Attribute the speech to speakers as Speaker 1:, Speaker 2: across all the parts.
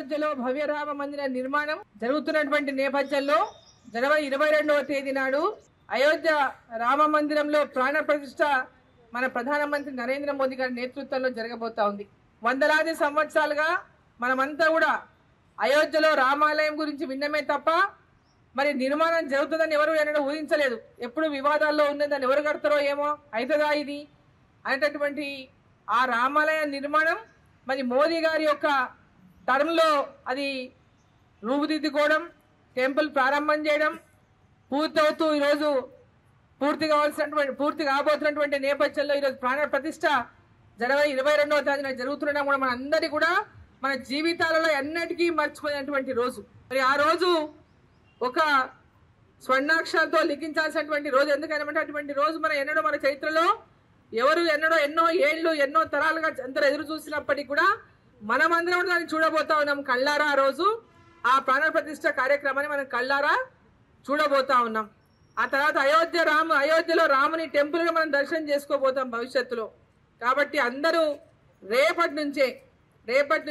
Speaker 1: అయోధ్యలో భవ్య రామ మందిర నిర్మాణం జరుగుతున్నటువంటి నేపథ్యంలో జనవరి 22వ తేదీ నాడు అయోధ్య రామ మందిరంలో ప్రాణ ప్రతిష్ఠ మన ప్రధానమంత్రి నరేంద్ర మోదీ గారి నేతృత్వంలో జరగబోతా ఉంది. వందలాది సంవత్సరాలుగా మనమంతా కూడా అయోధ్యలో రామాలయం గురించి విన్నమే తప్ప మరి నిర్మాణం జరుగుతుందని ఎవరు ఎన్నడూ ఊహించలేదు. ఎప్పుడు వివాదాల్లో ఉన్నదని ఎవరు కడతారో ఏమో అవుతుందా ఇది అనేటటువంటి ఆ రామాలయ నిర్మాణం మరి మోదీ గారి యొక్క టర్మ్లో అది రూపుదిద్దుకోవడం, టెంపుల్ ప్రారంభం చేయడం పూర్తవుతూ ఈరోజు పూర్తి కాబోతున్నటువంటి నేపథ్యంలో ఈరోజు ప్రాణ ప్రతిష్ఠ జనవరి 22వ తేదీన జరుగుతుండడం కూడా మన అందరి కూడా మన జీవితాలలో ఎన్నటికీ మర్చిపోయినటువంటి రోజు. మరి ఆ రోజు ఒక స్వర్ణాక్షరాలతో లిఖించాల్సినటువంటి రోజు. ఎందుకంటే అటువంటి రోజు మన చరిత్రలో ఎవరు ఎన్నో ఏళ్ళు ఎన్నో తరాలుగా అందరూ ఎదురు చూసినప్పటికీ కూడా మనమందరం దాన్ని చూడబోతా ఉన్నాం కళ్ళారా. ఆ రోజు ఆ ప్రాణ ప్రతిష్ఠ కార్యక్రమాన్ని మనం కళ్ళారా చూడబోతా ఉన్నాం. ఆ తర్వాత అయోధ్యలో రాముని టెంపుల్ మనం దర్శనం చేసుకోబోతాం భవిష్యత్తులో. కాబట్టి అందరూ రేపటి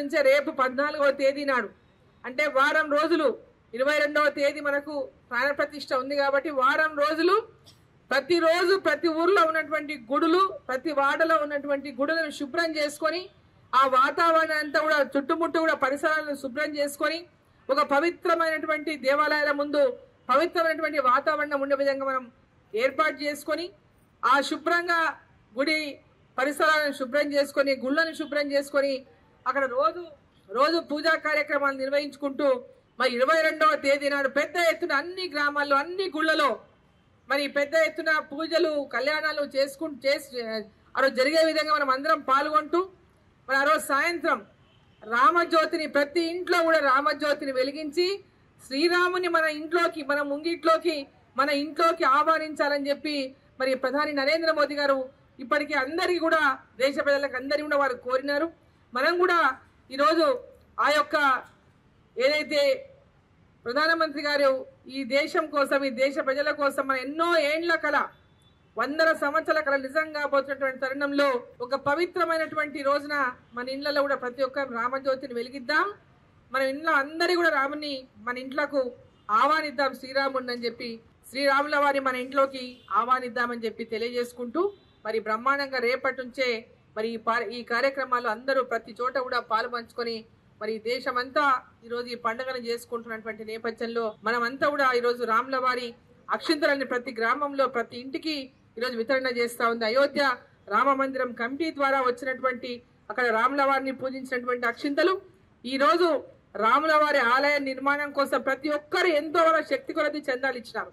Speaker 1: నుంచే రేపు 14వ తేదీ నాడు అంటే వారం రోజులు 22వ తేదీ మనకు ప్రాణ ప్రతిష్ఠ ఉంది. కాబట్టి వారం రోజులు ప్రతిరోజు ప్రతి ఊర్లో ఉన్నటువంటి గుడులు, ప్రతి వాడలో ఉన్నటువంటి గుడులను శుభ్రం చేసుకొని ఆ వాతావరణం అంతా కూడా చుట్టుముట్టు కూడా పరిసరాలను శుభ్రం చేసుకొని ఒక పవిత్రమైనటువంటి దేవాలయాల ముందు పవిత్రమైనటువంటి వాతావరణం ఉండే విధంగా మనం ఏర్పాటు చేసుకొని ఆ శుభ్రంగా గుడి పరిసరాలను శుభ్రం చేసుకొని గుళ్ళను శుభ్రం చేసుకొని అక్కడ రోజు పూజా కార్యక్రమాలు నిర్వహించుకుంటూ మరి 22వ తేదీ నాడు పెద్ద ఎత్తున అన్ని గ్రామాల్లో అన్ని గుళ్ళలో మరి పెద్ద ఎత్తున పూజలు కళ్యాణాలు ఆ రోజు జరిగే విధంగా మనం అందరం పాల్గొంటూ మరి ఆ రోజు సాయంత్రం రామజ్యోతిని ప్రతి ఇంట్లో కూడా రామజ్యోతిని వెలిగించి శ్రీరాముని మన ఇంట్లోకి ఆహ్వానించాలని చెప్పి మరి ప్రధాని నరేంద్ర మోదీ గారు ఇప్పటికీ అందరికీ కూడా దేశ ప్రజలకు అందరికీ కూడా వారు కోరినారు. మనం కూడా ఈరోజు ఆ యొక్క ఏదైతే ప్రధానమంత్రి గారు ఈ దేశం కోసం ఈ దేశ ప్రజల కోసం మన ఎన్నో ఏండ్ల కళ 100 సంవత్సరాల కళ నిజంగా పోతున్నటువంటి తరుణంలో ఒక పవిత్రమైనటువంటి రోజున మన ఇళ్లలో కూడా ప్రతి ఒక్క రామజ్యోతిని వెలిగిద్దాం. మన ఇంట్లో అందరి కూడా రాముని మన ఇంట్లోకి ఆహ్వానిద్దాం శ్రీరాముడిని అని చెప్పి శ్రీరాముల వారిని మన ఇంట్లోకి ఆహ్వానిద్దామని చెప్పి తెలియజేసుకుంటూ మరి బ్రహ్మాండంగా రేపటి నుంచే మరి ఈ కార్యక్రమాలు అందరూ ప్రతి చోట కూడా పాలుపంచుకొని మరి దేశమంతా ఈరోజు ఈ పండుగను చేసుకుంటున్నటువంటి నేపథ్యంలో మనమంతా కూడా ఈరోజు రాముల వారి అక్షింతలని ప్రతి గ్రామంలో ప్రతి ఇంటికి ఈరోజు వితరణ చేస్తా ఉంది. అయోధ్య రామ మందిరం కమిటీ ద్వారా వచ్చినటువంటి అక్కడ రాముల వారిని పూజించినటువంటి అక్షింతలు ఈ రోజు రాముల వారి ఆలయ నిర్మాణం కోసం ప్రతి ఒక్కరు ఎంతో శక్తి కొలది చందాలు ఇచ్చినారు.